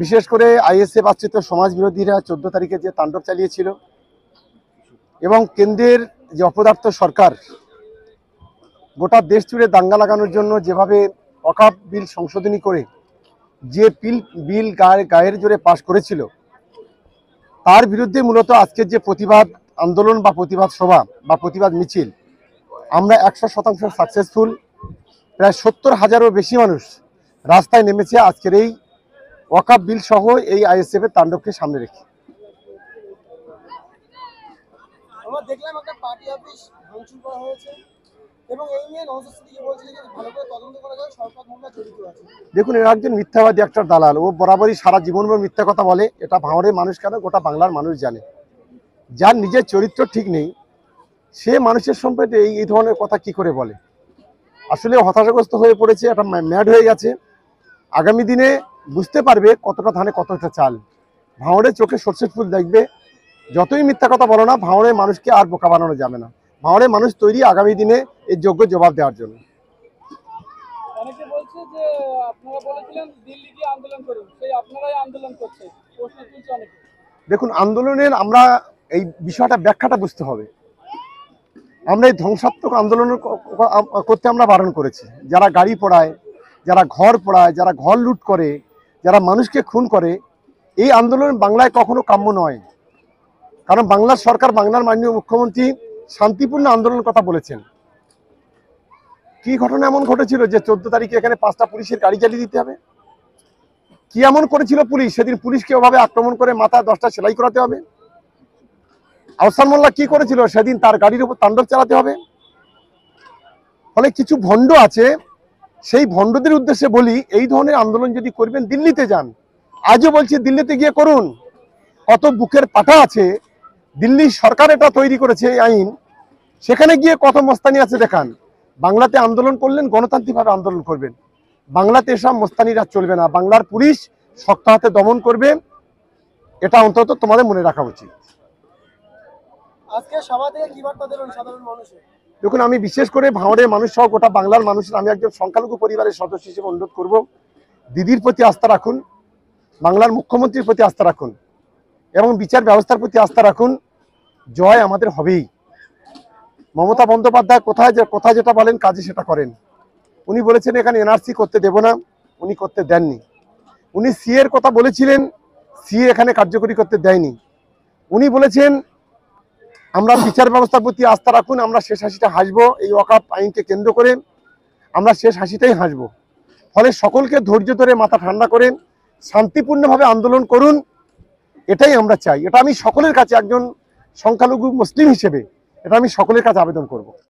বিশেষ করে আইএসএফ আশ্রিত সমাজ বিরোধীরা 14 তারিখে যে তাণ্ডব চালিয়েছিল এবং কেন্দ্রের যে অপদার্থ সরকার গোটা দেশ জুড়ে দাঙ্গা লাগানোর জন্য যেভাবে ওয়াকফ বিল সংশোধনী করে যে বিল গায়ের জোরে পাশ করেছিল, তার বিরুদ্ধে মূলত আজকের যে প্রতিবাদ আন্দোলন বা প্রতিবাদ সভা বা প্রতিবাদ মিছিল, আমরা 100% সাকসেসফুল। প্রায় 70,000-এরও বেশি মানুষ রাস্তায় নেমেছে আজকের এই ওয়াকফ বিল সহ এই আইএসএফ এর তাণ্ডবকে সামনে রেখে। আমরা দেখলাম একটা পার্টি অফিস ভাঙচুর করা হয়েছে এবং এই নিয়ে নওশাদ সিদ্দিকী বলছে যে ভালো করে তদন্ত করা যায়, সরকার মোল্লা জড়িত আছে। দেখুন, এর একজন মিথ্যাবাদী, একটা দালাল। ও বরাবরই সারা জীবনভর মিথ্যা কথা বলে। এটা ভাঙড়ের মানুষ কেন, গোটা বাংলার মানুষ জানে। যার নিজের চরিত্র ঠিক নেই, সে মানুষের সম্পর্কে এই ধরনের কথা কি করে বলে? আসলে হতাশাগ্রস্ত হয়ে পড়েছে, এটা ম্যাড হয়ে গেছে। আগামী দিনে বুঝতে পারবে কতটা ধানে কতটা চাল। ভাঙড়ের চোখে সর্ষের ফুল দেখবে। যতই মিথ্যা কথা বলো না, ভাঙড়ের মানুষকে আর বোকা বানানো যাবে না। ভাঙড়ের মানুষ তৈরি আগামী দিনে এর যোগ্য জবাব দেওয়ার জন্য। অনেকে বলছে যে আপনারা বলেছিলেন দিল্লি গিয়ে আন্দোলন করুন, সেই আপনারাই আন্দোলন করছে, প্রশ্ন তুলছে অনেকে। দেখুন, আন্দোলনের আমরা এই বিষয়টা ব্যাখ্যাটা বুঝতে হবে। আমরা এই ধ্বংসাত্মক আন্দোলন করতে আমরা বারণ করেছি। যারা গাড়ি পোড়ায়, যারা ঘর পোড়ায়, যারা ঘর লুট করে, যারা মানুষকে খুন করে, এই আন্দোলন বাংলায় কখনো কাম্য নয়। কারণ বাংলার সরকার, বাংলার মাননীয় মুখ্যমন্ত্রী শান্তিপূর্ণ আন্দোলনের কথা বলেছেন। কি ঘটনা এমন ঘটেছিল যে 14 তারিখে এখানে 5টা পুলিশের গাড়ি জ্বালিয়ে দিতে হবে? কি এমন করেছিল পুলিশ সেদিন? পুলিশকে ওভাবে আক্রমণ করে মাথায় 10টা সেলাই করাতে হবে? আহসান মোল্লা কি করেছিল সেদিন? তার গাড়ির উপর তাণ্ডব চালাতে হবে? ফলে কিছু ভণ্ড আছে, সেই ভণ্ডদের উদ্দেশ্যে বলি, এই ধরনের আন্দোলন যদি করবেন দিল্লিতে যান। আজও বলছি দিল্লিতে গিয়ে করুন। কত বুকের পাটা আছে, দিল্লি সরকার এটা তৈরি করেছে এই আইন, সেখানে গিয়ে কত মস্তানি আছে দেখান। বাংলাতে আন্দোলন করলেন, গণতান্ত্রিকভাবে আন্দোলন করবেন। বাংলাতে এসব মস্তানিরা চলবে না। বাংলার পুলিশ শক্ত হাতে দমন করবে, এটা অন্তত তোমাদের মনে রাখা উচিত। আজকে সভা থেকে কি বার্তা দেবেন সাধারণ মানুষের? দেখুন, আমি বিশেষ করে ভাঙড়ের মানুষ সহ গোটা বাংলার মানুষের, আমি একজন সংখ্যালঘু পরিবারের সদস্য হিসেবে অনুরোধ করব, দিদির প্রতি আস্থা রাখুন, বাংলার মুখ্যমন্ত্রীর প্রতি আস্থা রাখুন এবং বিচার ব্যবস্থার প্রতি আস্থা রাখুন। জয় আমাদের হবেই। মমতা বন্দ্যোপাধ্যায় কোথায় যেটা বলেন, কাজে সেটা করেন। উনি বলেছেন এখানে এনআরসি করতে দেব না, উনি করতে দেননি। উনি সিএ এর কথা বলেছিলেন, সিএ এখানে কার্যকরী করতে দেয়নি। উনি বলেছেন আমরা বিচার ব্যবস্থার প্রতি আস্থা রাখুন, আমরা শেষ হাসিটা হাসবো। এই ওয়াকফ আইনকে কেন্দ্র করে আমরা শেষ হাসিটাই হাসবো। ফলে সকলকে ধৈর্য ধরে মাথা ঠান্ডা করে শান্তিপূর্ণভাবে আন্দোলন করুন, এটাই আমরা চাই। এটা আমি সকলের কাছে, একজন সংখ্যালঘু মুসলিম হিসেবে এটা আমি সকলের কাছে আবেদন করব।